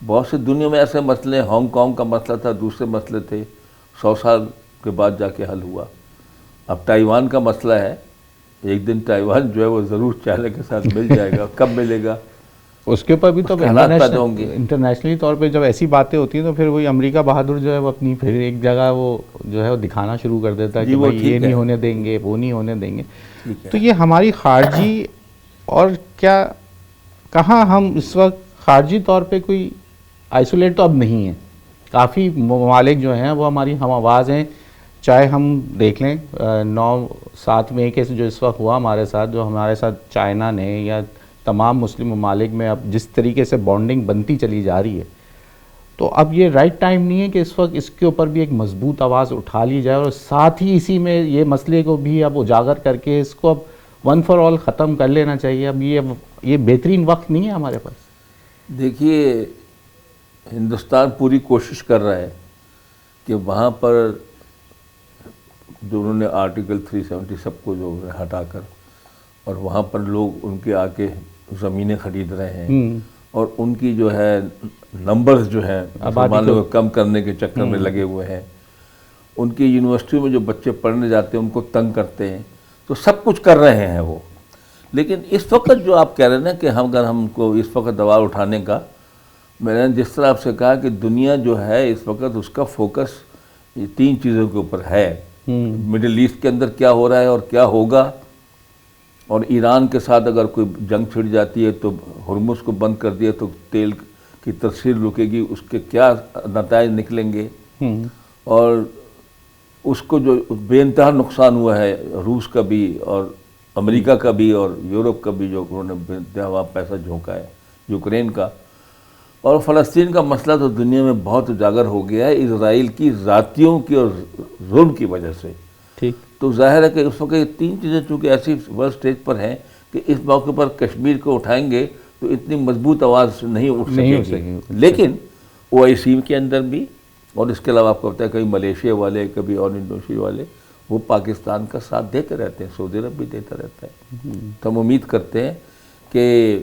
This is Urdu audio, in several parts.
بہت سے دنیا میں ایسے مسئلے ہیں، ہانگ کانگ کا مسئلہ تھا، دوسرے مسئلے تھے، 100 سال کے بعد جا کے حل ہوا. اب تائیوان کا مسئلہ ہے، ایک دن تائیوان جو ہے وہ ضرور چائنا کے ساتھ مل جائے گا. کب ملے گا اس کے اوپر بھی تو حالات پیدا ہوں گے. انٹرنیشنلی طور پہ جب ایسی باتیں ہوتی ہیں تو پھر وہی امریکہ بہادر جو ہے وہ اپنی پھر ایک جگہ وہ جو ہے وہ دکھانا شروع کر دیتا ہے کہ بھائی یہ نہیں ہونے دیں گے، وہ نہیں ہونے دیں گے. تو یہ ہماری خارجی اور کیا کہاں ہم اس وقت خارجی طور پہ کوئی آئسولیٹ تو اب نہیں ہے. کافی ممالک جو ہیں وہ ہماری ہم آواز ہیں. چاہے ہم دیکھ لیں 9-7 مئی کے جو اس وقت ہوا ہمارے ساتھ، جو ہمارے ساتھ چائنا نے یا تمام مسلم ممالک میں اب جس طریقے سے بانڈنگ بنتی چلی جا رہی ہے، تو اب یہ رائٹ ٹائم نہیں ہے کہ اس وقت اس کے اوپر بھی ایک مضبوط آواز اٹھا لی جائے اور ساتھ ہی اسی میں یہ مسئلے کو بھی اب اجاگر کر کے اس کو اب ون فار آل ختم کر لینا چاہیے. اب یہ بہترین وقت نہیں ہے ہمارے پاس. دیکھیے ہندوستان پوری کوشش کر رہا ہے کہ وہاں پر جو انہوں نے آرٹیکل 370 سب کو جو ہٹا کر، اور وہاں پر لوگ ان کے آ کے زمینیں خرید رہے ہیں اور ان کی جو ہے نمبرز جو ہیں مسلمانوں کو کم کرنے کے چکر میں لگے ہوئے ہیں. ان کی یونیورسٹیوں میں جو بچے پڑھنے جاتے ہیں ان کو تنگ کرتے ہیں. تو سب کچھ کر رہے ہیں وہ. لیکن اس وقت جو آپ کہہ رہے ہیں نا کہ اگر ہم کو اس وقت دباؤ اٹھانے کا، میں نے جس طرح آپ سے کہا کہ دنیا جو ہے اس وقت اس کا فوکس یہ 3 چیزوں کے اوپر ہے. مڈل ایسٹ کے اندر کیا ہو رہا ہے اور کیا ہوگا، اور ایران کے ساتھ اگر کوئی جنگ چھڑ جاتی ہے تو ہرمز کو بند کر دیا تو تیل کی ترسیل رکے گی، اس کے کیا نتائج نکلیں گے. اور اس کو جو بے انتہا نقصان ہوا ہے روس کا بھی اور امریکہ کا بھی اور یورپ کا بھی، جو انہوں نے بے انتہا پیسہ جھونکا ہے یوکرین کا. اور فلسطین کا مسئلہ تو دنیا میں بہت اجاگر ہو گیا ہے اسرائیل کی ذاتیوں کی اور ظلم کی وجہ سے. ٹھیک. تو ظاہر ہے کہ اس وقت یہ 3 چیزیں چونکہ ایسی ورلڈ اسٹیج پر ہیں کہ اس موقع پر کشمیر کو اٹھائیں گے تو اتنی مضبوط آواز نہیں اٹھ سکے گی. لیکن OIC کے اندر بھی، اور اس کے علاوہ آپ کو پتہ ہے کبھی ملیشیا والے، کبھی اور انڈونیشیا والے، وہ پاکستان کا ساتھ دیتے رہتے ہیں، سعودی عرب بھی دیتا رہتا ہے. تو ہم امید کرتے ہیں کہ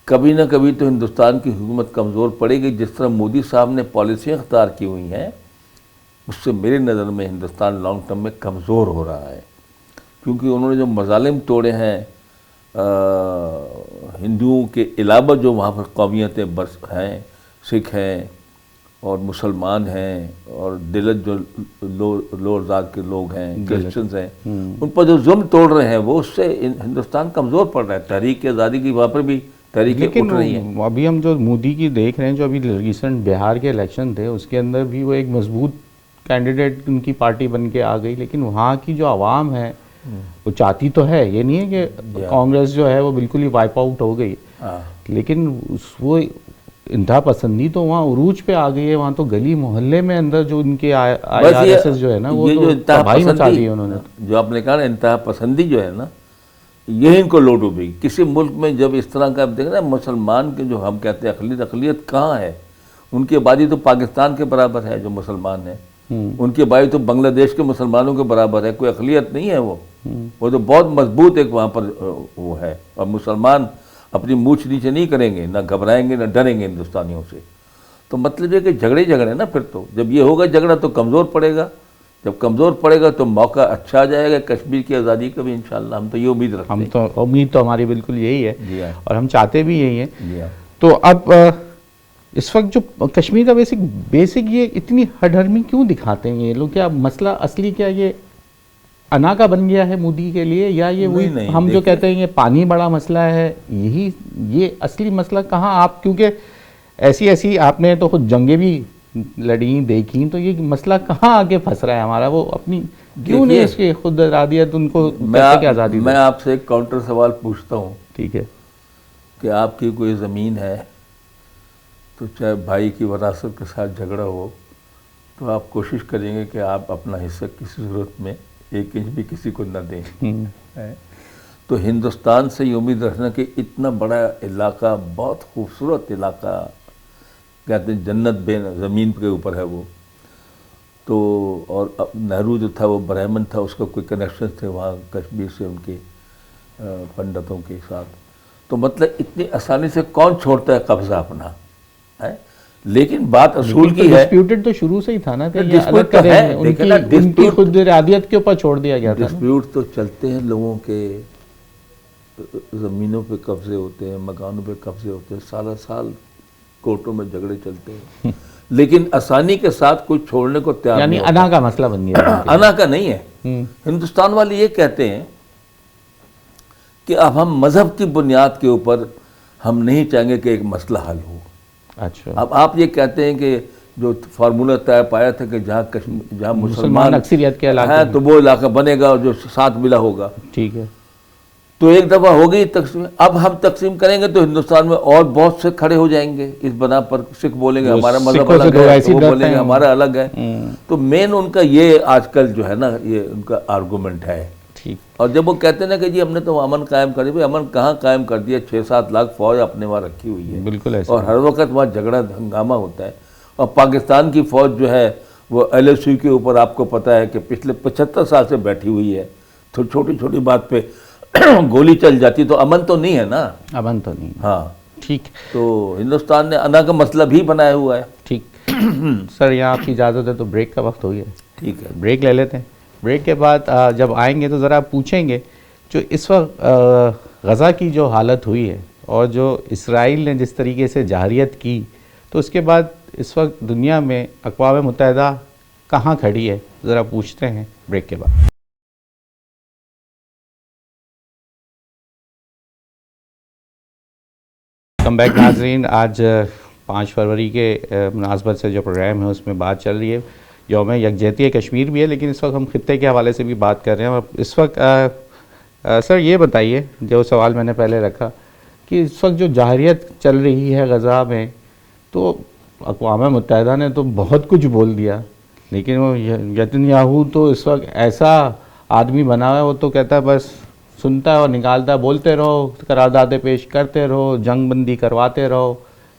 کبھی نہ کبھی تو ہندوستان کی حکومت کمزور پڑے گی. جس طرح مودی صاحب نے پالیسیاں اختیار کی ہوئی ہیں اس سے میرے نظر میں ہندوستان لانگ ٹرم میں کمزور ہو رہا ہے، کیونکہ انہوں نے جو مظالم توڑے ہیں ہندوؤں کے علاوہ جو وہاں پر قومیتیں بس ہیں، سکھ ہیں اور مسلمان ہیں اور دلت جو لوور ذات کے لوگ ہیں، کرسچنز ہیں، ان پر جو ظلم توڑ رہے ہیں وہ اس سے ہندوستان کمزور پڑ رہا ہے. تحریک آزادی کی وہاں پر بھی تحریکیں اٹھ رہی ہیں. ابھی ہم جو مودی کی دیکھ رہے ہیں، جو ابھی ریسنٹ بہار کے الیکشن تھے اس کے اندر بھی وہ ایک مضبوط کینڈیڈیٹ ان کی پارٹی بن کے آ گئی، لیکن وہاں کی جو عوام ہے وہ چاہتی تو ہے، یہ نہیں ہے کہ کانگریس جو ہے وہ بالکل ہی وائپ آؤٹ ہو گئی، لیکن وہ انتہا پسندی تو وہاں عروج پہ آ گئی ہے. وہاں تو گلی محلے میں اندر جو ان کے IRSS جو ہے نا وہ تو تباہی مچا دی ہے انہوں نے. جو آپ نے کہا نا انتہا پسندی جو ہے نا، یہ ان کو لوٹ ڈوبے گی. کسی ملک میں جب اس طرح کا آپ دیکھ رہے ہیں مسلمان کے جو ہم کہتے ہیں اقلیت کہاں ہے، ان کی آبادی تو پاکستان کے برابر ہے جو مسلمان ہیں، ان کی آبادی تو بنگلہ دیش کے مسلمانوں کے برابر ہے. کوئی اقلیت نہیں ہے وہ تو بہت مضبوط ایک وہاں پر وہ ہے. اور مسلمان اپنی مونچھ نیچے نہیں کریں گے، نہ گھبرائیں گے نہ ڈریں گے ہندوستانیوں سے. تو مطلب یہ کہ جھگڑے نا پھر تو جب یہ ہوگا جھگڑا تو کمزور پڑے گا. جب کمزور پڑے گا تو موقع اچھا آ جائے گا کشمیر کی آزادی کا بھی انشاءاللہ. ہم تو یہ امید رکھتے ہیں. ہم تو امید تو ہماری بالکل یہی ہے اور ہم چاہتے بھی یہی ہیں. تو اب اس وقت جو کشمیر کا بیسک یہ اتنی ہڈہرمی کیوں دکھاتے ہیں یہ لوگ؟ کیا مسئلہ اصلی کیا یہ انا کا بن گیا ہے مودی کے لیے، یا یہ وہی ہم جو کہتے ہیں یہ پانی بڑا مسئلہ ہے؟ یہ اصلی مسئلہ کہاں؟ آپ کیونکہ ایسی آپ نے تو خود جنگیں بھی لڑیں دیکھیں، تو یہ مسئلہ کہاں آگے پھنس رہا ہے ہمارا؟ وہ اپنی کیوں نہیں اس کی خود ارادیت ان کو کیسے آزادی؟ میں آپ سے ایک کاؤنٹر سوال پوچھتا ہوں. ٹھیک ہے. کہ آپ کی کوئی زمین ہے تو چاہے بھائی کی وراثت کے ساتھ جھگڑا ہو تو آپ کوشش کریں گے کہ آپ اپنا حصہ کسی صورت میں 1 انچ بھی کسی کو نہ دیں. تو ہندوستان سے یہ امید رکھنا کہ اتنا بڑا علاقہ، بہت خوبصورت علاقہ، کہتے ہیں جنت بے زمین کے اوپر ہے وہ. تو اور نہرو جو تھا وہ برہمن تھا، اس کا کوئی کنیکشن تھے وہاں کشمیر سے ان کے پنڈتوں کے ساتھ. تو مطلب اتنی آسانی سے کون چھوڑتا ہے قبضہ اپنا ہے؟ لیکن بات اصول کی ہے. ڈسپیوٹڈ تو شروع سے ہی تھا نا کہ یہ ڈسپیوٹ الگ تو کریں, ہے, دیکھیں نا, ان کی خود ارادیت کے اوپر چھوڑ دیا گیا تھا. ڈسپیوٹ تو چلتے ہیں, لوگوں کے زمینوں پہ قبضے ہوتے ہیں, مکانوں پہ قبضے ہوتے ہیں, سالہ سال کورٹوں میں جھگڑے چلتے ہیں, لیکن آسانی کے ساتھ کوئی چھوڑنے کو تیار نہیں یعنی انا کا مسئلہ بن گیا. انا کا نہیں ہے. ہندوستان والے یہ کہتے ہیں کہ اب ہم مذہب کی بنیاد کے اوپر ہم نہیں چاہیں گے کہ ایک مسئلہ حل ہو. اچھا, اب آپ یہ کہتے ہیں کہ جو فارمولہ طے پایا تھا کہ جہاں مسلمان اکثریت کے علاقے ہیں تو وہ علاقہ بنے گا اور جو ساتھ ملا ہوگا. ٹھیک ہے, تو ایک دفعہ ہو گئی تقسیم. اب ہم تقسیم کریں گے تو ہندوستان میں اور بہت سے کھڑے ہو جائیں گے اس بنا پر. سکھ بولیں گے ہمارا مذہب الگ ہے, وہ بولیں گے ہمارا الگ ہے. تو مین ان کا یہ آج کل جو ہے نا, یہ ان کا آرگومنٹ ہے. اور جب وہ کہتے ہیں نا کہ جی ہم نے تو امن قائم کر دیا, امن کہاں قائم کر دیا, 6-7 لاکھ فوج اپنے وہاں رکھی ہوئی ہے. بالکل ایسا, اور ہر وقت وہاں جھگڑا ہنگامہ ہوتا ہے. اور پاکستان کی فوج جو ہے وہ LSU کے اوپر آپ کو پتہ ہے کہ پچھلے 75 سال سے بیٹھی ہوئی ہے. تو چھوٹی چھوٹی بات پہ گولی چل جاتی تو امن تو نہیں ہے نا. امن تو نہیں. ہاں ٹھیک. تو ہندوستان نے انا کا مسئلہ بھی بنایا ہوا ہے. ٹھیک سر, یہاں آپ کی اجازت ہے تو بریک کا وقت ہو گیا. ٹھیک ہے, بریک لے لیتے ہیں. بریک کے بعد جب آئیں گے تو ذرا پوچھیں گے جو اس وقت غزہ کی جو حالت ہوئی ہے اور جو اسرائیل نے جس طریقے سے جارحیت کی, تو اس کے بعد اس وقت دنیا میں اقوام متحدہ کہاں کھڑی ہے, ذرا پوچھتے ہیں بریک کے بعد. کم بیک ناظرین, آج 5 فروری کے مناسبت سے جو پروگرام ہے اس میں بات چل رہی ہے یوم یکجہتی کشمیر بھی ہے, لیکن اس وقت ہم خطے کے حوالے سے بھی بات کر رہے ہیں. اور اس وقت سر یہ بتائیے, جو سوال میں نے پہلے رکھا کہ اس وقت جو جارحیت چل رہی ہے غزہ میں, تو اقوام متحدہ نے تو بہت کچھ بول دیا, لیکن وہ نتنیاہو تو اس وقت ایسا آدمی بنا ہوا ہے, وہ تو کہتا ہے بس سنتا ہے اور نکالتا ہے, بولتے رہو, قراردادیں پیش کرتے رہو, جنگ بندی کرواتے رہو,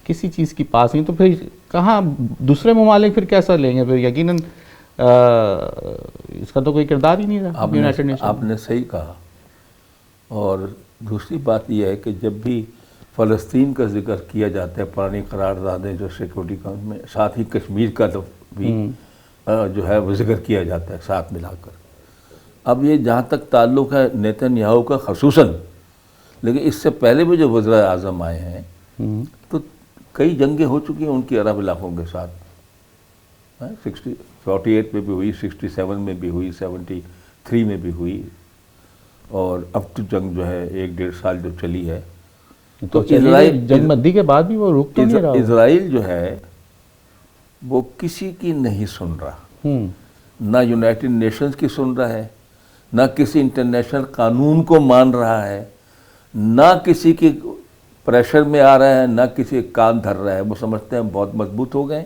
کسی چیز کی پاس نہیں. تو پھر کہاں دوسرے ممالک پھر کیسا لیں گے؟ پھر یقیناً اس کا تو کوئی کردار ہی نہیں رہا یونائٹڈ نیشن. آپ نے صحیح کہا. اور دوسری بات یہ ہے کہ جب بھی فلسطین کا ذکر کیا جاتا ہے پرانی قراردادیں جو سیکورٹی کونسل میں, ساتھ ہی کشمیر کا تو بھی جو ہے وہ ذکر کیا جاتا ہے ساتھ ملا کر. اب یہ جہاں تک تعلق ہے نیتنیاہو کا خصوصاً, لیکن اس سے پہلے بھی جو وزراء اعظم آئے ہیں تو کئی جنگیں ہو چکی ہیں ان کی عرب علاقوں کے ساتھ. 48 میں بھی ہوئی, 67 میں بھی ہوئی, 73 میں بھی ہوئی, اور اب تو جنگ جو ہے 1-1.5 سال جو چلی ہے. تو اسرائیل جنگ بندی کے بعد بھی وہ رک تو نہیں رہا. اسرائیل جو ہے وہ کسی کی نہیں سن رہا, نہ یونائٹڈ نیشنز کی سن رہا ہے, نہ کسی انٹرنیشنل قانون کو مان رہا ہے, نہ کسی کی پریشر میں آ رہا ہے, نہ کسی کان دھر رہا ہے. وہ سمجھتے ہیں بہت مضبوط ہو گئے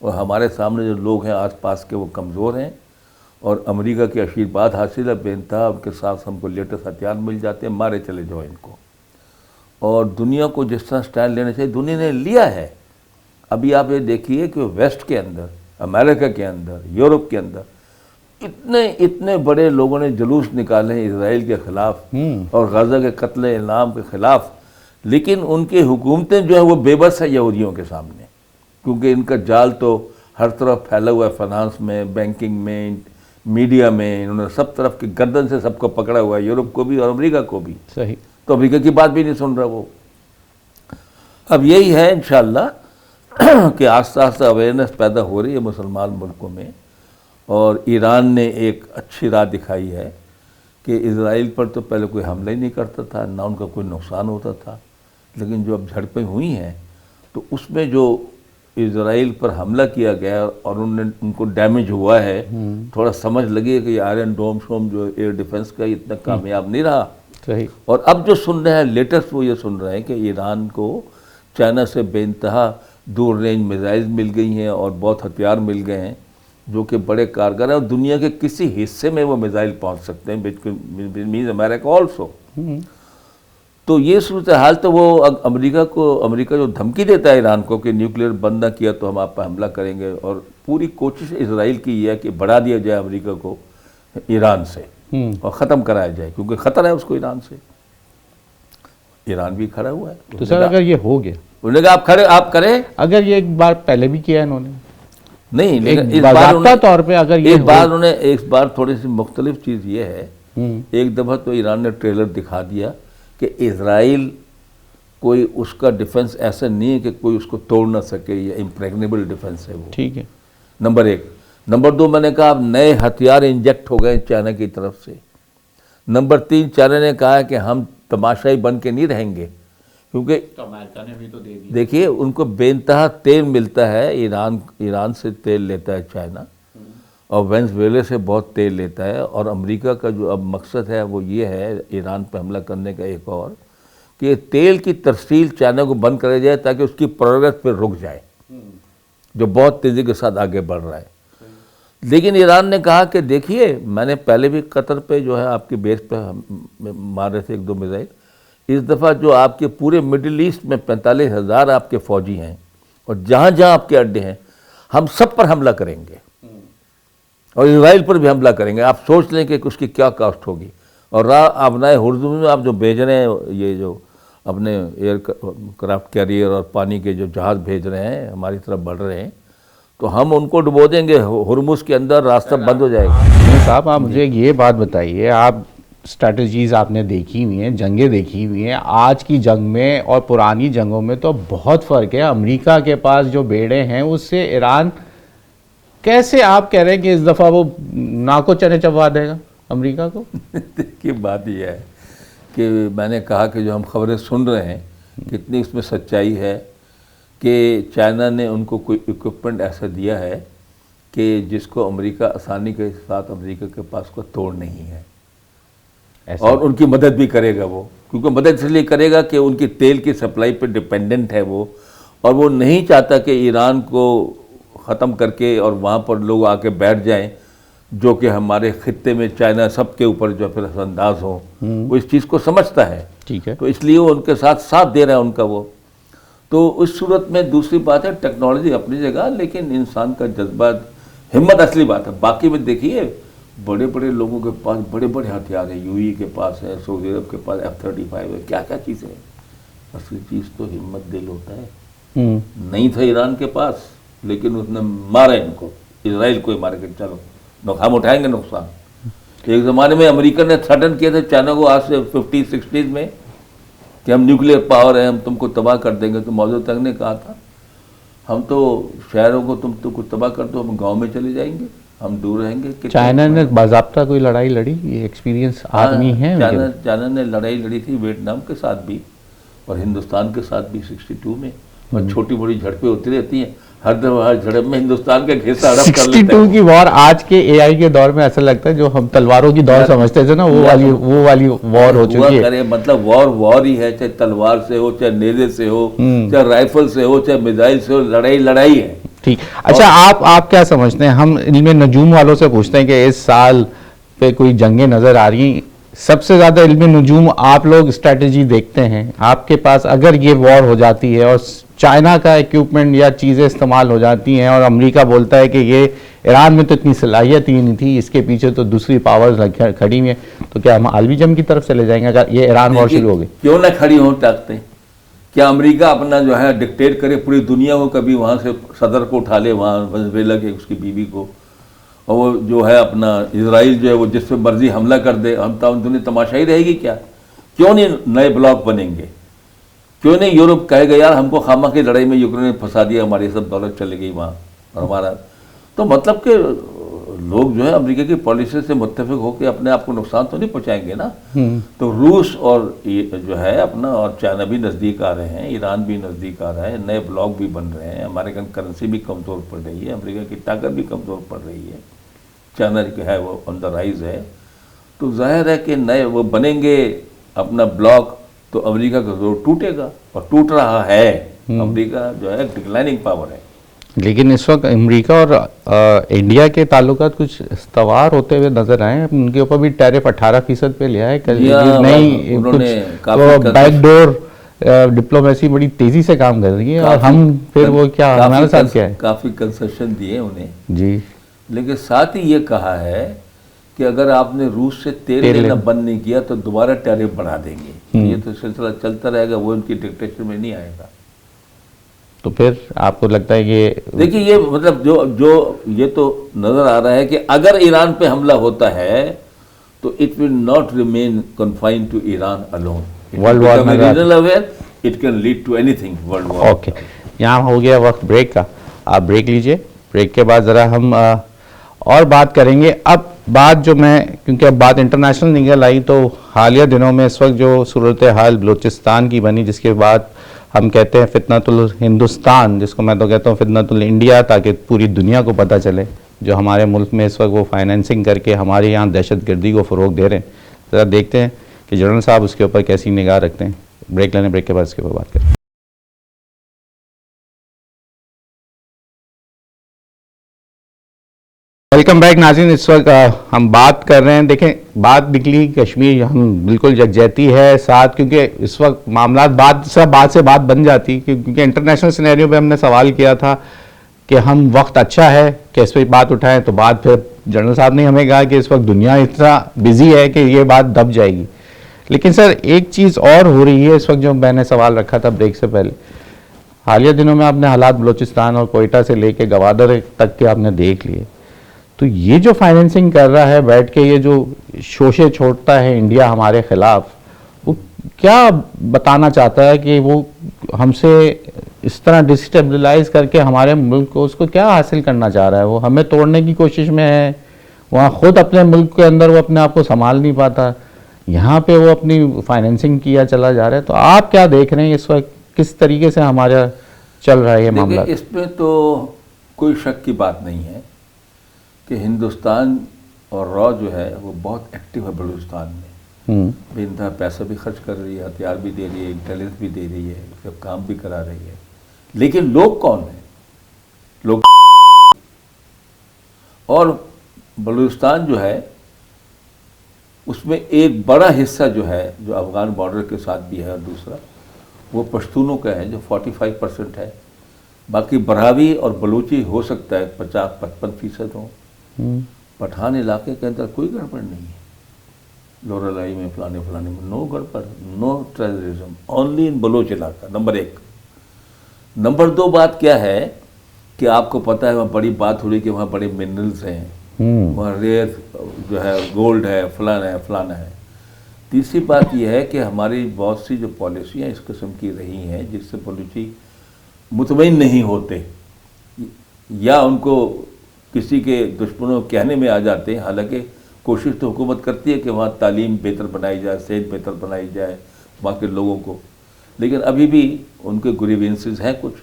اور ہمارے سامنے جو لوگ ہیں آس پاس کے وہ کمزور ہیں, اور امریکہ کے آشیرواد حاصل ہے بے انتہا, ان کے ساتھ ہم کو لیٹسٹ ہتھیار مل جاتے ہیں, مارے چلے جاؤ ان کو. اور دنیا کو جس طرح سٹینڈ لینا چاہیے دنیا نے لیا ہے. ابھی آپ یہ دیکھیے کہ ویسٹ کے اندر, امریکہ کے اندر, یورپ کے اندر اتنے بڑے لوگوں نے جلوس نکالے ہیں اسرائیل کے خلاف اور غزہ کے قتل عام کے خلاف, لیکن ان کی حکومتیں جو ہیں وہ بے بس ہے یہودیوں کے سامنے, کیونکہ ان کا جال تو ہر طرف پھیلا ہوا ہے, فنانس میں, بینکنگ میں, میڈیا میں, انہوں نے سب طرف کی گردن سے سب کو پکڑا ہوا ہے, یورپ کو بھی اور امریکہ کو بھی. صحیح. تو امریکہ کی بات بھی نہیں سن رہا وہ. اب یہی ہے انشاءاللہ کہ آہستہ آہستہ اویئرنیس پیدا ہو رہی ہے مسلمان ملکوں میں, اور ایران نے ایک اچھی راہ دکھائی ہے کہ اسرائیل پر تو پہلے کوئی حملہ ہی نہیں کرتا تھا, نہ ان کا کوئی نقصان ہوتا تھا, لیکن جو اب جھڑپیں ہوئی ہیں تو اس میں جو اسرائیل پر حملہ کیا گیا اور ان کو ڈیمیج ہوا ہے, تھوڑا سمجھ لگی کہ یہ آئرن ڈوم شوم جو ایئر ڈیفنس کا اتنا کامیاب نہیں رہا. صحیح. اور اب جو سن رہے ہیں لیٹسٹ وہ یہ سن رہے ہیں کہ ایران کو چائنا سے بے انتہا دور رینج میزائل مل گئی ہیں اور بہت ہتھیار مل گئے ہیں جو کہ بڑے کارگر ہیں, اور دنیا کے کسی حصے میں وہ میزائل پہنچ سکتے ہیں, مینز امریکہ آلسو. تو یہ صورتحال تو وہ امریکہ جو دھمکی دیتا ہے ایران کو کہ نیوکلیئر بند نہ کیا تو ہم آپ پہ حملہ کریں گے, اور پوری کوشش اسرائیل کی یہ ہے کہ بڑھا دیا جائے امریکہ کو ایران سے اور ختم کرایا جائے, کیونکہ خطرہ ہے اس کو ایران سے. ایران بھی کھڑا ہوا ہے. تو سر اگر یہ ہو گیا انہوں نے کہا آپ کریں. اگر یہ ایک بار پہلے بھی کیا انہوں نے نہیں، لیکن ایک باضابطہ طور پہ اگر یہ ایک بار تھوڑی سی مختلف چیز یہ ہے. ایک دفعہ تو ایران نے ٹریلر دکھا دیا کہ اسرائیل کوئی اس کا ڈیفنس ایسا نہیں ہے کہ کوئی اس کو توڑ نہ سکے, یا امپریگنیبل ڈیفنس ہے وہ. ٹھیک ہے, نمبر 1. نمبر 2, میں نے کہا اب نئے ہتھیار انجیکٹ ہو گئے چائنا کی طرف سے. نمبر 3, چائنا نے کہا کہ ہم تماشائی بن کے نہیں رہیں گے, کیونکہ امریکہ نے بھی تو دے دیا. دیکھیے ان کو بے انتہا تیل ملتا ہے, ایران سے تیل لیتا ہے چائنا, اور وینزویلے سے بہت تیل لیتا ہے. اور امریکہ کا جو اب مقصد ہے وہ یہ ہے ایران پہ حملہ کرنے کا ایک اور, کہ تیل کی ترسیل چائنا کو بند کرا جائے تاکہ اس کی پروگرس پہ رک جائے, جو بہت تیزی کے ساتھ آگے بڑھ رہا ہے. لیکن ایران نے کہا کہ دیکھیے میں نے پہلے بھی قطر پہ جو ہے آپ کی بیس پہ مار رہے تھے 1-2 میزائل, اس دفعہ جو آپ کے پورے مڈل ایسٹ میں 45,000 آپ کے فوجی ہیں, اور جہاں جہاں آپ کے اڈے ہیں ہم سب پر حملہ کریں گے, اور اسرائیل پر بھی حملہ کریں گے. آپ سوچ لیں کہ اس کی کیا کاسٹ ہوگی. اور ابنائے ہرمز میں آپ جو بھیج رہے ہیں, یہ جو اپنے ایئر کرافٹ کیریئر اور پانی کے جو جہاز بھیج رہے ہیں ہماری طرف بڑھ رہے ہیں, تو ہم ان کو ڈبو دیں گے ہرمز کے اندر, راستہ بند ہو جائے گا. صاحب آپ مجھے یہ بات بتائیے, آپ اسٹریٹجیز آپ نے دیکھی ہوئی ہیں, جنگیں دیکھی ہوئی ہیں, آج کی جنگ میں اور پرانی جنگوں میں تو بہت فرق ہے. امریکہ کے پاس جو بیڑے ہیں اس سے ایران, کیسے آپ کہہ رہے ہیں کہ اس دفعہ وہ ناکو چنے چبوا دے گا امریکہ کو؟ دیکھیے بات یہ ہے کہ میں نے کہا کہ جو ہم خبریں سن رہے ہیں کتنی اس میں سچائی ہے, کہ چائنا نے ان کو کوئی اکوپمنٹ ایسا دیا ہے کہ جس کو امریکہ آسانی کے ساتھ امریکہ کے پاس کو توڑ نہیں ہے, اور ان کی مدد بھی کرے گا وہ, کیونکہ مدد اس لیے کرے گا کہ ان کی تیل کی سپلائی پہ ڈپینڈنٹ ہے وہ, اور وہ نہیں چاہتا کہ ایران کو ختم کر کے اور وہاں پر لوگ آ کے بیٹھ جائیں جو کہ ہمارے خطے میں چائنا سب کے اوپر جو پھر اثر انداز ہو. وہ اس چیز کو سمجھتا ہے, ٹھیک ہے, تو اس لیے وہ ان کے ساتھ دے رہا ہے ان کا وہ. تو اس صورت میں دوسری بات ہے ٹیکنالوجی اپنی جگہ, لیکن انسان کا جذبہ ہمت اصلی بات ہے. باقی میں دیکھیے بڑے بڑے لوگوں کے پاس بڑے بڑے ہتھیار ہیں, UAE کے پاس ہے, سعودی عرب کے پاس F-35 ہے, کیا کیا چیزیں ہیں. اصلی چیز تو ہمت دل ہوتا ہے. نہیں تھا ایران کے پاس, لیکن اس نے مارا ان کو, اسرائیل کو ہی مارے کہ چلو ہم اٹھائیں گے نقصان. ایک زمانے میں امریکہ نے تھریٹن کیا تھا چائنا کو آج سے 50-60 میں کہ ہم نیوکلیر پاور ہیں, ہم تم کو تباہ کر دیں گے. تو موضوع تک نے کہا تھا ہم تو شہروں کو تم تو کچھ تباہ کر دو, ہم گاؤں میں چلے جائیں گے, ہم دور رہیں گے. چائنا نے باضابطہ کوئی لڑائی لڑی, یہ ایکسپیرینس آدمی ہے. چائنا نے لڑائی لڑی تھی ویتنام کے ساتھ بھی اور ہندوستان کے ساتھ بھی 62 میں, اور چھوٹی بڑی جھڑپیں ہوتی رہتی ہیں. ہر دفعہ ہر جھڑپ میں ہندوستان کا حصہ ہڑپ کر لیتا ہے. 62 کی وار آج کے AI کے دور میں ایسا لگتا ہے جو ہم تلواروں کی دور سمجھتے تھے نا, وہ والی وار ہو چکی ہے. مطلب وار ہی ہے, چاہے تلوار سے ہو, چاہے نیزے سے ہو, چاہے رائفل سے ہو, چاہے میزائل سے ہو, لڑائی ہے. ٹھیک. اچھا آپ کیا سمجھتے ہیں, ہم علم نجوم والوں سے پوچھتے ہیں کہ اس سال پہ کوئی جنگیں نظر آ رہی ہیں, سب سے زیادہ علم نجوم آپ لوگ اسٹریٹجی دیکھتے ہیں, آپ کے پاس اگر یہ وار ہو جاتی ہے اور چائنا کا ایکوپمنٹ یا چیزیں استعمال ہو جاتی ہیں اور امریکہ بولتا ہے کہ یہ ایران میں تو اتنی صلاحیت ہی نہیں تھی, اس کے پیچھے تو دوسری پاورز کھڑی ہوئی ہیں, تو کیا ہم عالمی جنگ کی طرف چلے جائیں گے اگر یہ ایران وار شروع ہو گئی؟ کیوں نہ کھڑی ہوں طاقتیں, کیا امریکہ اپنا جو ہے ڈکٹیٹ کرے پوری دنیا کو, کبھی وہاں سے صدر کو اٹھا لے وہاں وینزویلا کے اس کی بیوی کو, اور وہ جو ہے اپنا اسرائیل جو ہے وہ جس پہ مرضی حملہ کر دے, ہم دنیا تماشائی رہے گی کیا؟ کیوں نہیں نئے بلاک بنیں گے؟ کیوں نہیں یورپ کہے گا یار ہم کو خامہ کی لڑائی میں یوکرین نے پھنسا دیا, ہماری سب دولت چلے گئی وہاں اور ہمارا. تو مطلب کہ لوگ جو ہے امریکہ کی پالیسی سے متفق ہو کے اپنے آپ کو نقصان تو نہیں پہنچائیں گے نا. تو روس اور جو ہے اپنا اور چائنا بھی نزدیک آ رہے ہیں, ایران بھی نزدیک آ رہا ہے, نئے بلاک بھی بن رہے ہیں, امریکن کرنسی بھی کمزور پڑ رہی ہے, امریکہ کی طاقت بھی کمزور پڑ رہی ہے, چائنا جو ہے وہ آن دا رائز ہے. تو ظاہر ہے کہ نئے وہ بنیں گے اپنا بلاک تو امریکہ کا زور ٹوٹے گا, اور ٹوٹ رہا ہے. امریکہ جو ہے ڈکلائننگ پاور ہے. لیکن اس وقت امریکہ اور انڈیا کے تعلقات کچھ استوار ہوتے ہوئے نظر آئے ہیں, ان کے اوپر بھی ٹیرف 18% پہ لیا ہے. نہیں بیک ڈور ڈپلومیسی بڑی تیزی سے کام کر رہی ہے, اور ہم پھر وہ کیا ہمارے ساتھ کیا ہے, کافی کنسیشن دیے انہیں جی, لیکن ساتھ ہی یہ کہا ہے کہ اگر آپ نے روس سے تیل لینا بند نہیں کیا تو دوبارہ ٹیرف بڑھا دیں گے. یہ تو سلسلہ چلتا رہے گا, وہ ان کی ڈکٹیشن میں نہیں آئے گا. تو پھر آپ کو لگتا ہے کہ دیکھیے یہ مطلب جو یہ تو نظر آ رہا ہے کہ اگر ایران پہ حملہ ہوتا ہے تو it will not remain confined to Iran alone. World war میں regional aware it can lead to anything world war. Okay, یہاں ہو گیا وقت بریک کا, آپ بریک لیجئے, بریک کے بعد ذرا ہم اور بات کریں گے. اب بات جو میں, کیونکہ اب بات انٹرنیشنل نکل آئی, تو حالیہ دنوں میں اس وقت جو صورتحال بلوچستان کی بنی, جس کے بعد ہم کہتے ہیں فتنۃ الہندوستان, جس کو میں تو کہتا ہوں فتنۃ الانڈیا, تاکہ پوری دنیا کو پتہ چلے جو ہمارے ملک میں اس وقت وہ فائنینسنگ کر کے ہمارے یہاں دہشت گردی کو فروغ دے رہے ہیں. ذرا دیکھتے ہیں کہ جنرل صاحب اس کے اوپر کیسی نگاہ رکھتے ہیں. بریک لینے, بریک کے بعد اس کے اوپر بات کریں. ویلکم بیک ناظرین. اس وقت ہم بات کر رہے ہیں, دیکھیں بات نکلی کشمیر, ہم بالکل یکجہتی ہے ساتھ, کیونکہ اس وقت معاملات بات سے بات بن جاتی, کیونکہ انٹرنیشنل سینیریو پہ ہم نے سوال کیا تھا کہ ہم وقت اچھا ہے کہ اس پہ بات اٹھائیں, تو بات پھر جنرل صاحب نے ہمیں کہا کہ اس وقت دنیا اتنا بزی ہے کہ یہ بات دب جائے گی. لیکن سر ایک چیز اور ہو رہی ہے اس وقت, جو میں نے سوال رکھا تھا بریک سے پہلے, حالیہ دنوں میں آپ نے حالات بلوچستان اور کوئٹہ سے لے کے گوادر تک کے آپ نے دیکھ لیے, تو یہ جو فائنینسنگ کر رہا ہے بیٹھ کے, یہ جو شوشے چھوڑتا ہے انڈیا ہمارے خلاف, وہ کیا بتانا چاہتا ہے کہ وہ ہم سے اس طرح ڈسٹیبلائز کر کے ہمارے ملک کو, اس کو کیا حاصل کرنا چاہ رہا ہے؟ وہ ہمیں توڑنے کی کوشش میں ہے, وہاں خود اپنے ملک کے اندر وہ اپنے آپ کو سنبھال نہیں پاتا, یہاں پہ وہ اپنی فائنینسنگ کیا چلا جا رہا ہے. تو آپ کیا دیکھ رہے ہیں اس وقت, کس طریقے سے ہمارا چل رہا ہے یہ معاملہ؟ اس میں تو کوئی شک کی بات نہیں ہے کہ ہندوستان اور را جو ہے وہ بہت ایکٹیو ہے بلوچستان میں, بے انتہا پیسہ بھی خرچ کر رہی ہے, ہتھیار بھی دے رہی ہے, انٹیلیجنس بھی دے رہی ہے, سب کام بھی کرا رہی ہے. لیکن لوگ کون ہیں؟ لوگ اور بلوچستان جو ہے اس میں ایک بڑا حصہ جو ہے جو افغان بارڈر کے ساتھ بھی ہے, اور دوسرا وہ پشتونوں کا ہے جو 45% ہے. باقی براوی اور بلوچی ہو سکتا ہے 50-55% ہوں. پٹھان علاقے کے اندر کوئی گڑبڑ نہیں ہے, لورالائی میں فلانے میں نو گڑبڑ, نو ٹیررزم, اونلی ان بلوچ علاقہ. نمبر 1. نمبر 2 بات کیا ہے کہ آپ کو پتہ ہے وہاں بڑی بات ہو رہی کہ وہاں بڑے منرلز ہیں, وہاں ریئر جو ہے گولڈ ہے, فلانا ہے. تیسری بات یہ ہے کہ ہماری بہت سی جو پالیسیاں اس قسم کی رہی ہیں جس سے بلوچی مطمئن نہیں ہوتے, یا ان کو کسی کے دشمنوں کہنے میں آ جاتے ہیں. حالانکہ کوشش تو حکومت کرتی ہے کہ وہاں تعلیم بہتر بنائی جائے, صحت بہتر بنائی جائے وہاں کے لوگوں کو, لیکن ابھی بھی ان کے گریوینسز ہیں کچھ.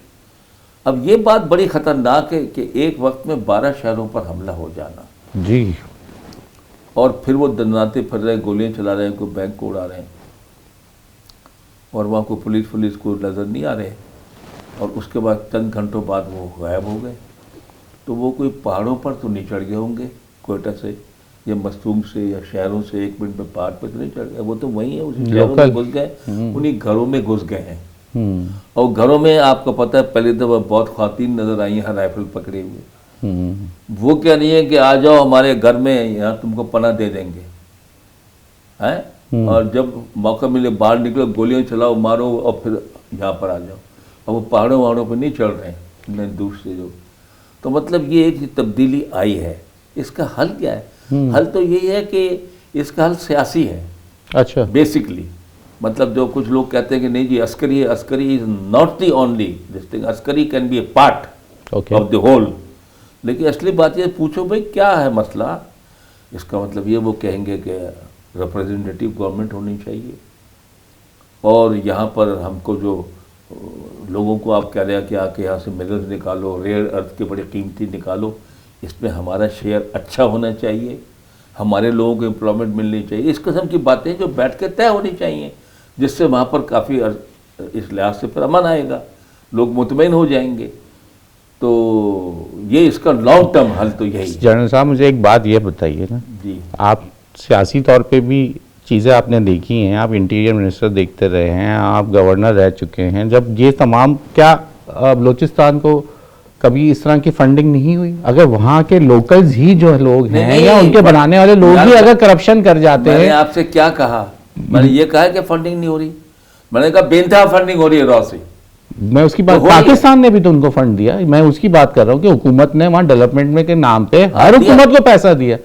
اب یہ بات بڑی خطرناک ہے کہ ایک وقت میں 12 شہروں پر حملہ ہو جانا, جی, اور پھر وہ دناتے پھر رہے, گولیاں چلا رہے ہیں, کوئی بینک کو اڑا رہے ہیں, اور وہاں کو پولیس کو نظر نہیں آ رہے, اور اس کے بعد چند گھنٹوں بعد وہ غائب ہو گئے. تو وہ کوئی پہاڑوں پر تو نہیں چڑھ گئے ہوں گے کوئٹہ سے یا مستونگ سے یا شہروں سے 1 منٹ میں پہاڑ پہ تو نہیں چڑھ گئے, وہ تو وہیں ہیں, اسی شہروں میں گھس گئے, انہیں گھروں میں گھس گئے ہیں. اور گھروں میں آپ کو پتہ ہے پہلی دفعہ بہت خواتین نظر آئی ہیں رائفل پکڑے ہوئے. وہ کیا نہیں ہے کہ آ جاؤ ہمارے گھر میں, یہاں تم کو پناہ دے دیں گے, اور جب موقع ملے باہر نکلو, گولیاں چلاؤ, مارو, اور پھر یہاں پر آ جاؤ. اور وہ پہاڑوں پہ نہیں چڑھ رہے ہیں دور سے جو. تو مطلب یہ ایک تبدیلی آئی ہے. اس کا حل کیا ہے؟ حل تو یہی ہے کہ اس کا حل سیاسی ہے. اچھا, بیسکلی مطلب جو کچھ لوگ کہتے ہیں کہ نہیں جی عسکری ہے, Askari is not the only this thing, Askari can be a part of the whole. لیکن اصلی بات یہ پوچھو بھائی کیا ہے مسئلہ, اس کا مطلب یہ وہ کہیں گے کہ ریپریزنٹیٹیو گورنمنٹ ہونی چاہیے, اور یہاں پر ہم کو جو لوگوں کو آپ کہہ رہے ہیں کہ آ کے یہاں سے منرلز نکالو, ریئر ارتھ کے بڑے قیمتی نکالو, اس میں ہمارا شیئر اچھا ہونا چاہیے, ہمارے لوگوں کو امپلائمنٹ ملنی چاہیے. اس قسم کی باتیں جو بیٹھ کے طے ہونی چاہیے, جس سے وہاں پر کافی اس لحاظ سے پھر امن آئے گا, لوگ مطمئن ہو جائیں گے. تو یہ اس کا لانگ ٹرم حل تو یہی ہے. جنرل صاحب مجھے ایک بات یہ بتائیے نا, جی آپ سیاسی طور پہ بھی چیزیں آپ نے دیکھی ہیں, آپ انٹیریئر منسٹر دیکھتے رہے ہیں, آپ گورنر رہ چکے ہیں, جب یہ تمام, کیا بلوچستان کو کبھی اس طرح کی فنڈنگ نہیں ہوئی؟ اگر وہاں کے لوکلز ہی جو لوگ ہیں یا ان کے بنانے والے لوگ بھی اگر کرپشن کر جاتے ہیں. میں نے آپ سے کیا کہا؟ میں نے یہ کہا کہ فنڈنگ نہیں ہو رہی, میں نے کہا بے انتہا فنڈنگ ہو رہی ہے را سے. میں اس کی بات, پاکستان نے بھی تو ان کو فنڈ دیا, میں اس کی بات کر رہا ہوں کہ حکومت نے وہاں ڈیولپمنٹ میں کے نام پہ ہر حکومت کو پیسہ دیا.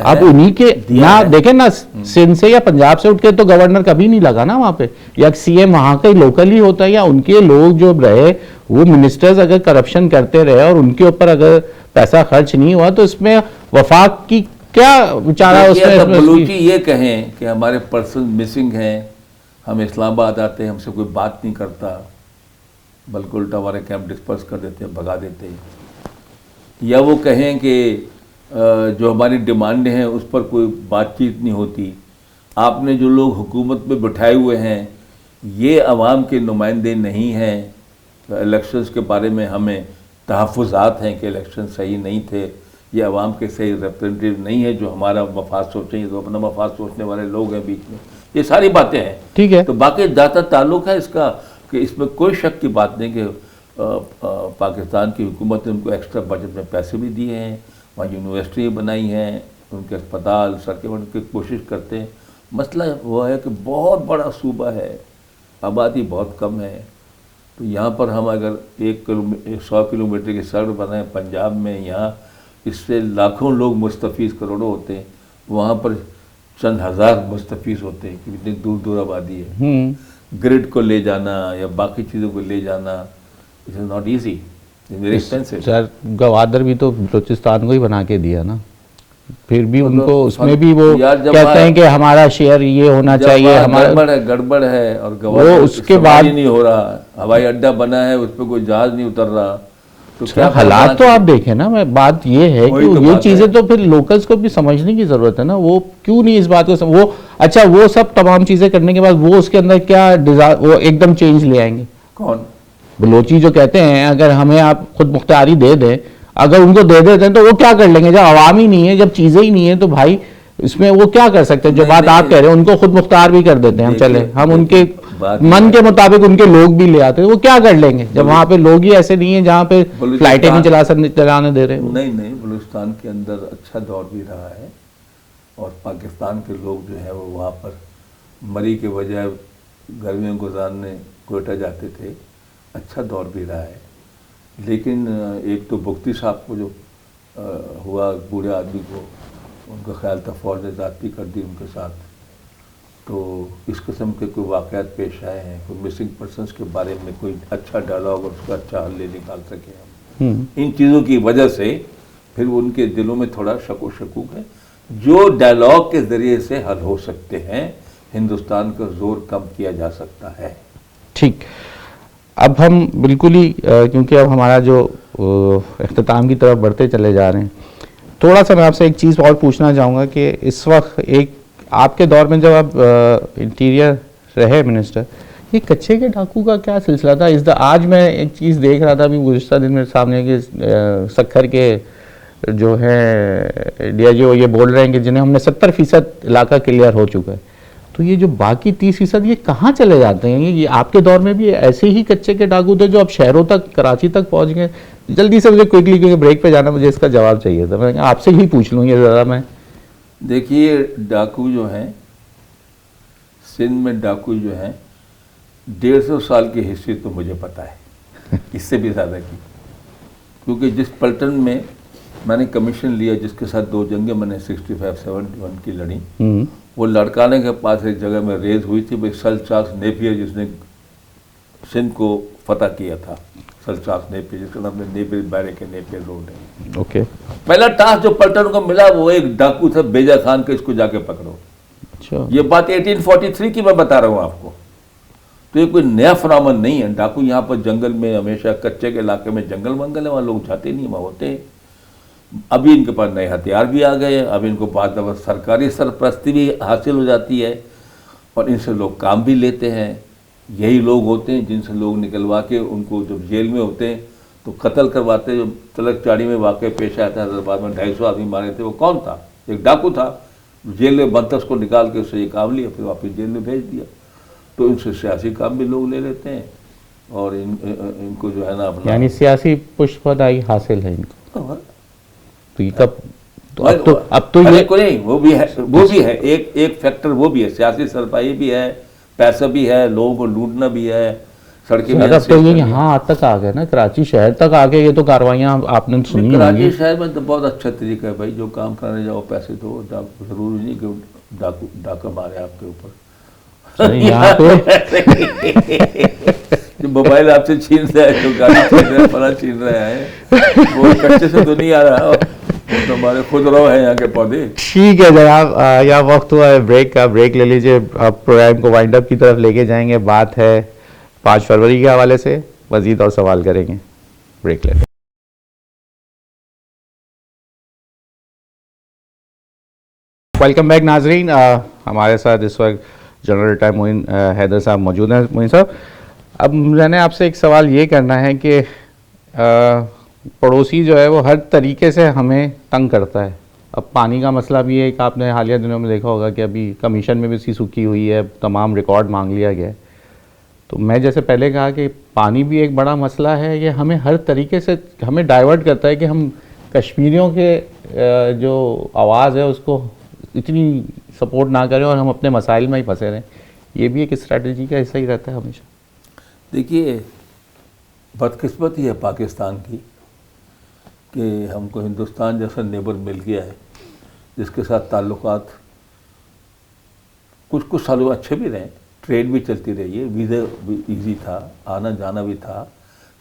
اب انہی کے نہ دیکھیں نا, سندھ سے یا پنجاب سے اٹھ کے تو گورنر کبھی نہیں لگا نا وہاں پہ, یا سی ایم وہاں کا لوکل ہی ہوتا ہے, یا ان کے لوگ جو رہے وہ منسٹرز اگر کرپشن کرتے رہے اور ان کے اوپر اگر پیسہ خرچ نہیں ہوا تو اس میں وفاق کی کیا بیچارہ اس میں. بلوچی یہ کہیں کہ ہمارے پرسن مسنگ ہیں, ہم اسلام آباد آتے ہیں, ہم سے کوئی بات نہیں کرتا, بلکہ الٹا ہمارے کیمپ ڈسپرس کر دیتے ہیں, بھگا دیتے ہیں, یا وہ کہیں کہ جو ہماری ڈیمانڈیں ہیں اس پر کوئی بات چیت نہیں ہوتی. آپ نے جو لوگ حکومت میں بٹھائے ہوئے ہیں یہ عوام کے نمائندے نہیں ہیں. الیکشنز کے بارے میں ہمیں تحفظات ہیں کہ الیکشن صحیح نہیں تھے, یہ عوام کے صحیح ریپرزنٹیو نہیں ہے جو ہمارا مفاد سوچیں, یہ تو اپنا مفاد سوچنے والے لوگ ہیں بیچ میں. یہ ساری باتیں ہیں, ٹھیک ہے. تو باقی داتا تعلق ہے اس کا کہ اس میں کوئی شک کی بات نہیں کہ پاکستان کی حکومت نے ان کو ایکسٹرا بجٹ میں پیسے بھی دیے ہیں, وہاں یونیورسٹی بنائی ہیں, ان کے اسپتال سڑکیں بنانے کی کوشش کرتے ہیں. مسئلہ وہ ہے کہ بہت بڑا صوبہ ہے, آبادی بہت کم ہے, تو یہاں پر ہم اگر 100 کلومیٹر کی سڑک بنائیں پنجاب میں, یہاں اس سے لاکھوں لوگ مستفیض کروڑوں ہوتے ہیں, وہاں پر چند ہزار مستفیض ہوتے ہیں, کتنی دور دور آبادی ہے. گرڈ کو لے جانا یا باقی چیزوں کو لے جانا it is not easy, very expensive. Sir Gwadar بھی تو بلوچستان کو ہی بنا کے دیا نا, پھر بھی ان کو اس میں بھی وہ کہتے ہیں کہ ہمارا شیئر یہ ہونا چاہیے, ہمارا گڑبڑ ہے, اور گوادر اس کے بعد نہیں ہو رہا, ہوائی اڈا بنا ہے اس پہ کوئی جہاز نہیں اتر رہا. حالات تو آپ دیکھیں نا, میں بات یہ ہے کہ یہ چیزیں تو پھر لوکلز کو بھی سمجھنے کی ضرورت ہے نا. وہ کیوں نہیں اس بات کو وہ اچھا وہ سب تمام چیزیں کرنے کے بعد وہ اس کے اندر کیا وہ ایک دم چینج لے آئیں گے. کون بلوچی جو کہتے ہیں اگر ہمیں آپ خود مختاری دے دیں, اگر ان کو دے دیتے ہیں تو وہ کیا کر لیں گے؟ جب عوام ہی نہیں ہے, جب چیزیں ہی نہیں ہیں تو بھائی اس میں وہ کیا کر سکتے ہیں؟ جو بات آپ کہہ رہے ہیں ان کو خود مختار بھی کر دیتے ہیں, ہم چلے ہم ان کے من کے مطابق ان کے لوگ بھی لے آتے ہیں, وہ کیا کر لیں گے جب وہاں پہ لوگ ہی ایسے نہیں ہیں جہاں پہ فلائٹیں نہیں چلانے دے رہے. نہیں, بلوچستان کے اندر اچھا دور بھی رہا ہے, اور پاکستان کے لوگ جو ہیں وہ وہاں پر مری کے بجائے گرمیوں گزارنے کوئٹہ جاتے تھے, اچھا دور بھی رہا ہے. لیکن ایک تو بگٹی صاحب کو جو ہوا بوڑھے آدمی کو, ان کا خیال تھا فوج نے زیادتی کر دی ان کے ساتھ, تو اس قسم کے کوئی واقعات پیش آئے ہیں, کوئی مسنگ پرسنس کے بارے میں کوئی اچھا ڈائلاگ اور اس کا اچھا حل نکال سکے ہم. ان چیزوں کی وجہ سے پھر ان کے دلوں میں تھوڑا شک و شکوک ہے, جو ڈائلاگ کے ذریعے سے حل ہو سکتے ہیں. ہندوستان کا زور کم کیا جا سکتا ہے. ٹھیک, اب ہم بالکل ہی کیونکہ اب ہمارا جو اختتام کی طرف بڑھتے چلے جا رہے ہیں, تھوڑا سا میں آپ سے ایک چیز اور پوچھنا چاہوں گا کہ اس وقت ایک آپ کے دور میں جب آپ انٹیریئر رہے منسٹر, یہ کچے کے ڈاکو کا کیا سلسلہ تھا؟ آج میں ایک چیز دیکھ رہا تھا ابھی گزشتہ دن میرے سامنے کہ سکھر کے جو ہے ڈی آئی جی وہ یہ بول رہے ہیں کہ جنہیں ہم نے 70% علاقہ کلیئر ہو چکا ہے, تو یہ جو باقی 30% یہ کہاں چلے جاتے ہیں؟ یہ آپ کے دور میں بھی ایسے ہی کچے کے ڈاکو تھے جو اب شہروں تک کراچی تک پہنچ گئے؟ جلدی سے مجھے کوئکلی کیونکہ بریک پہ جانا, مجھے اس کا جواب چاہیے تھا, میں آپ سے ہی پوچھ لوں یہ ذرا. میں دیکھیے ڈاکو جو ہیں سندھ میں, ڈاکو جو ہیں 150 سال کی ہسٹری تو مجھے پتہ ہے, اس سے بھی زیادہ کی, کیونکہ جس پلٹن میں میں نے کمیشن لیا جس کے ساتھ 2 جنگیں میں نے 65-71 کی لڑی, وہ لڑکانے کے پاس ایک جگہ میں ریز ہوئی تھی سر چارلس نیپیئر جس نے سندھ کو فتح کیا تھا. سر چارلس نیپیئر جس کا نام نیپیئر بیرک ہے, نیپیئر روڈ ہے. اوکے, پہلا ٹاسک جو پلٹن کو ملا وہ ایک ڈاکو تھا بیجا خان کے, اس کو جا کے پکڑو. یہ بات 1843 کی میں بتا رہا ہوں آپ کو, تو یہ کوئی نیا فنامن نہیں ہے. ڈاکو یہاں پر جنگل میں ہمیشہ کچے کے علاقے میں جنگل منگل ہے, وہاں لوگ جاتے نہیں, وہاں ہوتے ہیں. ابھی ان کے پاس نئے ہتھیار بھی آ گئے, اب ان کو بعض دفعہ سرکاری سرپرستی بھی حاصل ہو جاتی ہے, اور ان سے لوگ کام بھی لیتے ہیں. یہی لوگ ہوتے ہیں جن سے لوگ نکلوا کے ان کو جب جیل میں ہوتے ہیں تو قتل کرواتے ہیں. جو تلک چاڑی میں واقع پیش آیا تھا حیدرآباد میں 250 آدمی مارے تھے, وہ کون تھا؟ ایک ڈاکو تھا. جیل میں بند تھا, اس کو نکال کے اس سے یہ کام لیا, پھر واپس جیل میں بھیج دیا. تو ان سے سیاسی کام بھی لوگ لے لیتے ہیں, اور ان کو جو ہے نا اپنا یعنی سیاسی پشت پدائی حاصل ہے ان کو. تو یہ کب اب تو یہ نہیں, وہ بھی ہے ایک فیکٹر, وہ بھی ہے سیاسی سرپائی بھی ہے, پیسہ بھی ہے, لوگوں کو لوٹنا بھی ہے, سڑکیں اب تو یہ یہاں تک آ گئے نا, کراچی شہر تک آ گئے, یہ تو کارروائیاں آپ نے سنی ہوں گی. کراچی شہر میں تو بہت اچھا طریقہ ہے بھائی, جو کام کرنے جاؤ پیسے دو, ضروری نہیں کہ ڈاکہ مارے آپ کے اوپر. یہاں پہ جو موبائل آپ سے چھین رہا ہے, جو گاڑی چھین رہا ہے, فلاں چھین رہا ہے, وہ کچے سے تو نہیں آ رہا, وہ تو ہمارے خود رو ہیں یہاں کے پودے. ٹھیک ہے جناب, یا وقت ہوا ہے بریک کا, بریک لے لیجئے. اب پروگرام کو وائنڈ اپ کی طرف لے کے جائیں گے. بات ہے 5 فروری کے حوالے سے, مزید اور سوال کریں گے. بریک لے لیں. ویلکم بیک ناظرین. ہمارے ساتھ اس وقت جنرل ریٹائر معین حیدر صاحب موجود ہیں. معین صاحب, اب میں نے آپ سے ایک سوال یہ کرنا ہے کہ پڑوسی جو ہے وہ ہر طریقے سے ہمیں تنگ کرتا ہے. اب پانی کا مسئلہ بھی ہے, کہ آپ نے حالیہ دنوں میں دیکھا ہوگا کہ ابھی کمیشن میں بھی اس کی سکی ہوئی ہے, تمام ریکارڈ مانگ لیا گیا ہے. تو میں جیسے پہلے کہا کہ پانی بھی ایک بڑا مسئلہ ہے, یہ ہمیں ہر طریقے سے ہمیں ڈائیورٹ کرتا ہے کہ ہم کشمیریوں کے جو آواز ہے اس کو اتنی سپورٹ نہ کریں اور ہم اپنے مسائل میں ہی پھنسے رہیں. یہ بھی ایک اسٹریٹجی کا حصہ ہی رہتا ہے ہمیشہ. دیکھیے, بدقسمتی ہے پاکستان کی کہ ہم کو ہندوستان جیسا نیبر مل گیا ہے جس کے ساتھ تعلقات کچھ سالوں اچھے بھی رہے, ٹریڈ بھی چلتی رہی ہے, ویزا بھی ایزی تھا, آنا جانا بھی تھا.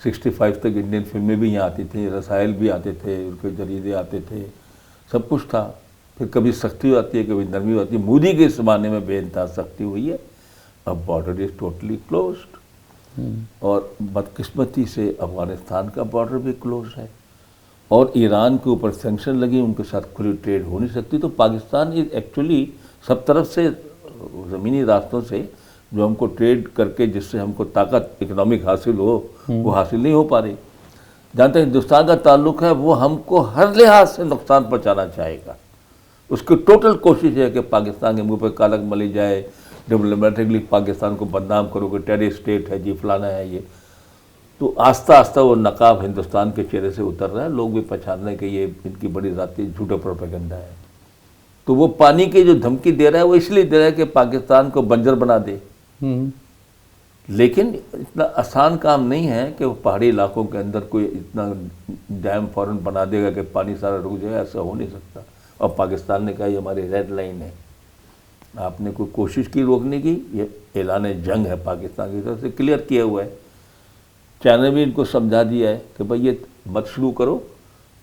65 تک انڈین فلمیں بھی یہاں آتی تھیں, رسائل بھی آتے تھے, ان کے جریدے آتے تھے, سب کچھ تھا. پھر کبھی سختی آتی ہے, کبھی نرمی آتی ہے. مودی کے زمانے میں بے انتہا سختی ہوئی ہے. اب بارڈر از ٹوٹلی کلوزڈ, اور بدقسمتی سے افغانستان کا بارڈر بھی کلوز ہے, اور ایران کے اوپر سینکشن لگی, ان کے ساتھ کھلی ٹریڈ ہو نہیں سکتی. تو پاکستان ایکچولی سب طرف سے زمینی راستوں سے جو ہم کو ٹریڈ کر کے جس سے ہم کو طاقت اکنامک حاصل ہو, وہ حاصل نہیں ہو پا رہی. جہاں تک ہندوستان کا تعلق ہے, وہ ہم کو ہر لحاظ سے نقصان پہنچانا چاہے گا. اس کی ٹوٹل کوشش ہے کہ پاکستان کے منہ پہ کالک ملی جائے, ڈپلومیٹکلی پاکستان کو بدنام کرو کہ ٹیرر اسٹیٹ ہے جی, فلانا ہے یہ. تو آہستہ آہستہ وہ نقاب ہندوستان کے چہرے سے اتر رہا ہے. لوگ بھی پہچان رہے ہیں کہ یہ ان کی بڑی ذاتی جھوٹا پروپیگنڈا ہے. تو وہ پانی کی جو دھمکی دے رہا ہے وہ اس لیے دے رہا ہے کہ پاکستان کو بنجر بنا دے. لیکن اتنا آسان کام نہیں ہے کہ وہ پہاڑی علاقوں کے اندر کوئی اتنا ڈیم فوراً بنا دے گا کہ پانی سارا رک جائے. ایسا ہو نہیں سکتا. اور پاکستان نے کہا یہ ہماری ریڈ لائن ہے, آپ نے کوئی کوشش کی روکنے کی, یہ اعلان جنگ ہے پاکستان کی طرف سے, کلیئر کیا ہوا ہے. چائنا بھی ان کو سمجھا دیا ہے کہ بھائی یہ مت شروع کرو,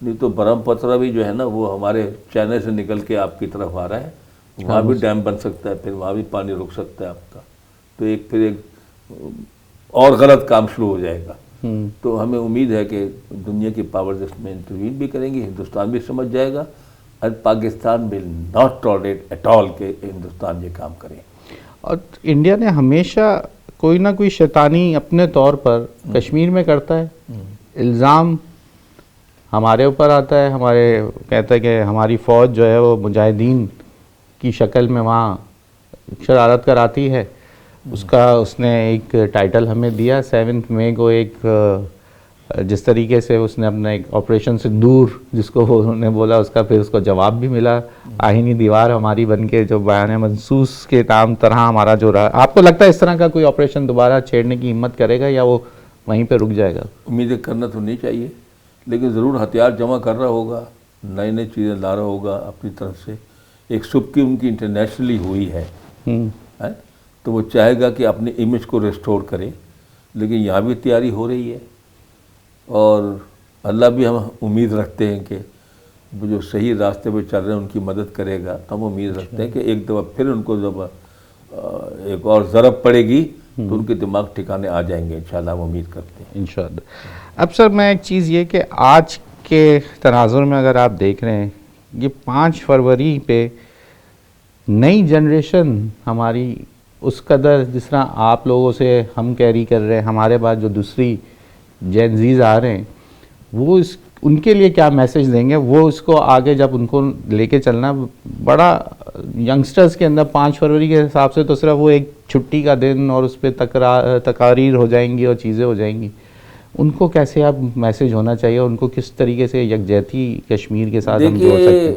نہیں تو برہم پترا بھی جو ہے نا وہ ہمارے چائنا سے نکل کے آپ کی طرف آ رہا ہے, وہاں بھی ڈیم بن سکتا ہے, پھر وہاں بھی پانی رک سکتا ہے آپ کا. تو پھر ایک اور غلط کام شروع ہو جائے گا. تو ہمیں امید ہے کہ دنیا کی پاورز اس میں انٹروین بھی کریں گی, ہندوستان بھی سمجھ جائے گا, اور Pakistan will not tolerate at all کہ ہندوستان یہ کام کرے. اور انڈیا نے ہمیشہ کوئی نہ کوئی شیطانی اپنے طور پر کشمیر میں کرتا ہے. الزام ہمارے اوپر آتا ہے, ہمارے کہتا ہے کہ ہماری فوج جو ہے وہ مجاہدین کی شکل میں وہاں شرارت کراتی ہے. اس نے ایک ٹائٹل ہمیں دیا 7 مئی کو, ایک جس طریقے سے اس نے اپنا ایک آپریشن سندور جس کو انہوں نے بولا, اس کا پھر اس کو جواب بھی ملا. آہینی دیوار ہماری بن کے جو بیان منصوص کے نام طرح ہمارا جو رہا. آپ کو لگتا ہے اس طرح کا کوئی آپریشن دوبارہ چھیڑنے کی ہمت کرے گا یا وہ وہیں پہ رک جائے گا؟ امیدیں کرنا تو نہیں چاہیے, لیکن ضرور ہتھیار جمع کر رہا ہوگا, نئی نئی چیزیں لا رہا ہوگا اپنی طرف سے. ایک سبکی ان کی انٹرنیشنلی ہوئی ہے, تو وہ چاہے گا کہ اپنی امیج کو ریسٹور کرے, لیکن یہاں بھی تیاری ہو رہی ہے. اور اللہ بھی ہم امید رکھتے ہیں کہ وہ جو صحیح راستے پہ چل رہے ہیں ان کی مدد کرے گا. تو ہم امید رکھتے ہیں کہ ایک دفعہ پھر ان کو جب ایک اور ضرب پڑے گی تو ان کے دماغ ٹھکانے آ جائیں گے, انشاءاللہ ہم امید کرتے ہیں انشاءاللہ. اب سر میں ایک چیز یہ کہ آج کے تناظر میں اگر آپ دیکھ رہے ہیں, یہ 5 فروری پہ نئی جنریشن ہماری اس قدر جس طرح آپ لوگوں سے ہم کیری کر رہے ہیں, ہمارے بعد جو دوسری جینزیز آ رہے ہیں, وہ ان کے لیے کیا میسج دیں گے؟ وہ اس کو آگے جب ان کو لے کے چلنا بڑا ینگسٹرز کے اندر 5 فروری کے حساب سے تو صرف وہ ایک چھٹی کا دن اور اس پہ تقاریر ہو جائیں گی اور چیزیں ہو جائیں گی. ان کو کیسے آپ میسج ہونا چاہیے, ان کو کس طریقے سے یکجہتی کشمیر کے ساتھ ہم جوڑ سکتے ہیں؟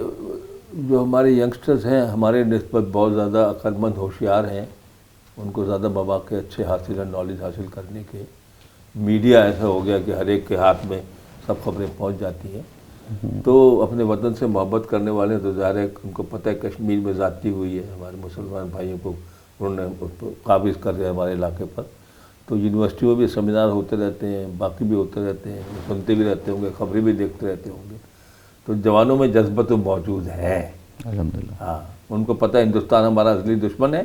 جو ہمارے ینگسٹرز ہیں ہمارے نسبت بہت زیادہ عقل مند ہوشیار ہیں, ان کو زیادہ مواقع اچھے حاصل ہیں نالج حاصل کرنے کے. میڈیا ایسا ہو گیا کہ ہر ایک کے ہاتھ میں سب خبریں پہنچ جاتی ہیں. تو اپنے وطن سے محبت کرنے والے تو ظاہر ہے ان کو پتہ ہے کشمیر میں زیادتی ہوئی ہے, ہمارے مسلمان بھائیوں کو انہوں نے قابض کر دیا ہمارے علاقے پر. تو یونیورسٹیوں میں بھی سیمینار ہوتے رہتے ہیں, باقی بھی ہوتے رہتے ہیں, سنتے بھی رہتے ہوں گے, خبریں بھی دیکھتے رہتے ہوں گے. تو جوانوں میں جذبہ تو موجود ہے الحمدللہ. ہاں, ان کو پتہ ہے ہندوستان ہمارا اصلی دشمن ہے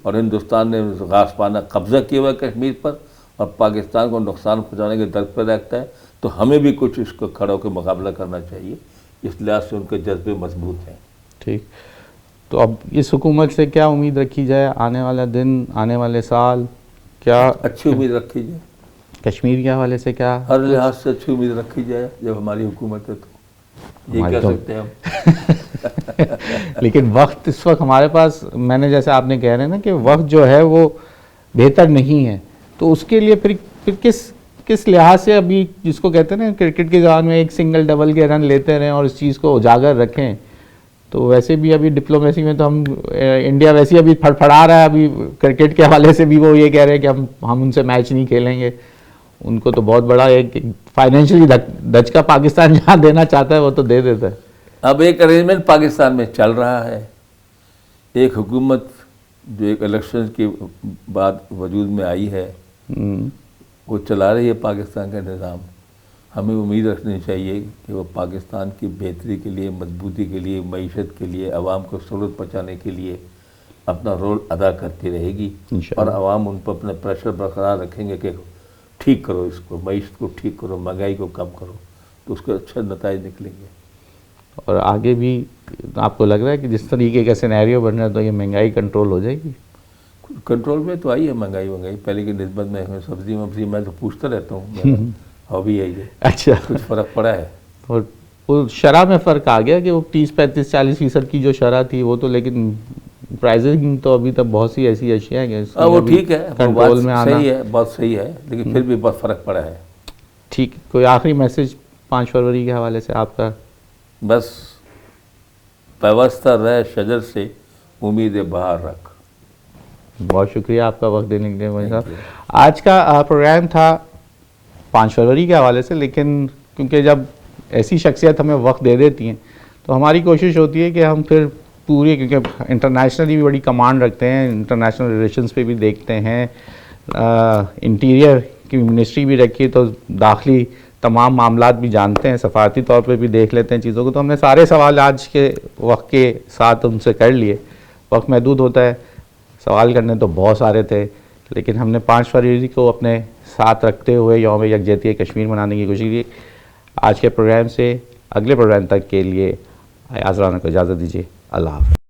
اور ہندوستان نے غاصبانہ قبضہ کیا ہوا ہے کشمیر پر اور پاکستان کو نقصان پہنچانے کے درد پہ رکھتا ہے. تو ہمیں بھی کچھ اس کو کھڑا ہو کے مقابلہ کرنا چاہیے. اس لحاظ سے ان کے جذبے مضبوط ہیں. ٹھیک, تو اب اس حکومت سے کیا امید رکھی جائے؟ آنے والا دن, آنے والے سال کیا اچھی امید رکھی جائے, کشمیر کے حوالے سے کیا ہر لحاظ سے اچھی امید رکھی جائے. جب ہماری حکومت ہے تو یہ کہہ سکتے ہیں ہم. لیکن وقت اس وقت ہمارے پاس, میں نے جیسے آپ نے کہہ رہے ہیں نا کہ وقت جو ہے وہ بہتر نہیں ہے, تو اس کے لیے پھر کس لحاظ سے ابھی جس کو کہتے ہیں نا کرکٹ کے زبان میں ایک سنگل ڈبل کے رن لیتے رہیں اور اس چیز کو اجاگر رکھیں, تو ویسے بھی ابھی ڈپلومیسی میں تو ہم انڈیا ویسے ابھی پھڑپھڑا رہا ہے. ابھی کرکٹ کے حوالے سے بھی وہ یہ کہہ رہے ہیں کہ ہم ان سے میچ نہیں کھیلیں گے. ان کو تو بہت بڑا ایک فائنینشلی دھچکا پاکستان جہاں دینا چاہتا ہے وہ تو دے دیتا ہے. اب ایک ارینجمنٹ پاکستان میں چل رہا ہے. ایک حکومت جو ایک الیکشن کے بعد وجود میں آئی ہے وہ چلا رہی ہے پاکستان کا نظام. ہمیں امید رکھنی چاہیے کہ وہ پاکستان کی بہتری کے لیے, مضبوطی کے لیے, معیشت کے لیے, عوام کو سہولت پہنچانے کے لیے اپنا رول ادا کرتی رہے گی. اور عوام ان پر اپنا پریشر برقرار رکھیں گے کہ ٹھیک کرو اس کو, معیشت کو ٹھیک کرو, مہنگائی کو کم کرو, تو اس کے اچھے نتائج نکلیں گے. اور آگے بھی آپ کو لگ رہا ہے کہ جس طریقے کا سینیریو بن رہا ہے تو یہ مہنگائی کنٹرول ہو جائے گی؟ کنٹرول میں تو آئی ہے مہنگائی پہلے کی نسبت میں. سبزی وبزی میں تو پوچھتا رہتا ہوں, ہابی ہے یہ. اچھا, کچھ فرق پڑا ہے. اور وہ شرح میں فرق آ گیا کہ وہ 30-35-40% کی جو شرح تھی وہ تو, لیکن پرائزنگ تو ابھی تک بہت سی ایسی اشیاء ہیں کہ وہ ٹھیک ہے, کنٹرول میں آنا صحیح ہے, بہت صحیح ہے, لیکن پھر بھی بہت فرق پڑا ہے. ٹھیک, کوئی آخری میسج 5 فروری کے حوالے سے آپ کا؟ بس پیوستہ رہ شجر سے امید بہار رکھ. بہت شکریہ آپ کا وقت دینے کے لیے بھائی صاحب. آج کا پروگرام تھا 5 فروری کے حوالے سے, لیکن کیونکہ جب ایسی شخصیت ہمیں وقت دے دیتی ہیں تو ہماری کوشش ہوتی ہے کہ ہم پھر پوری, کیونکہ انٹرنیشنلی بھی بڑی کمانڈ رکھتے ہیں, انٹرنیشنل ریلیشنز پہ بھی دیکھتے ہیں, انٹیریئر کی منسٹری بھی رکھی تو داخلی تمام معاملات بھی جانتے ہیں, سفارتی طور پہ بھی دیکھ لیتے ہیں چیزوں کو. تو ہم نے سارے سوال آج کے وقت کے ساتھ ان سے کر لیے. وقت محدود ہوتا ہے, سوال کرنے تو بہت سارے تھے, لیکن ہم نے 5 فروری کو اپنے ساتھ رکھتے ہوئے یوم یکجہتی کشمیر منانے کی کوشش کی. آج کے پروگرام سے اگلے پروگرام تک کے لیے آزرانہ کو اجازت دیجیے. اللہ حافظ.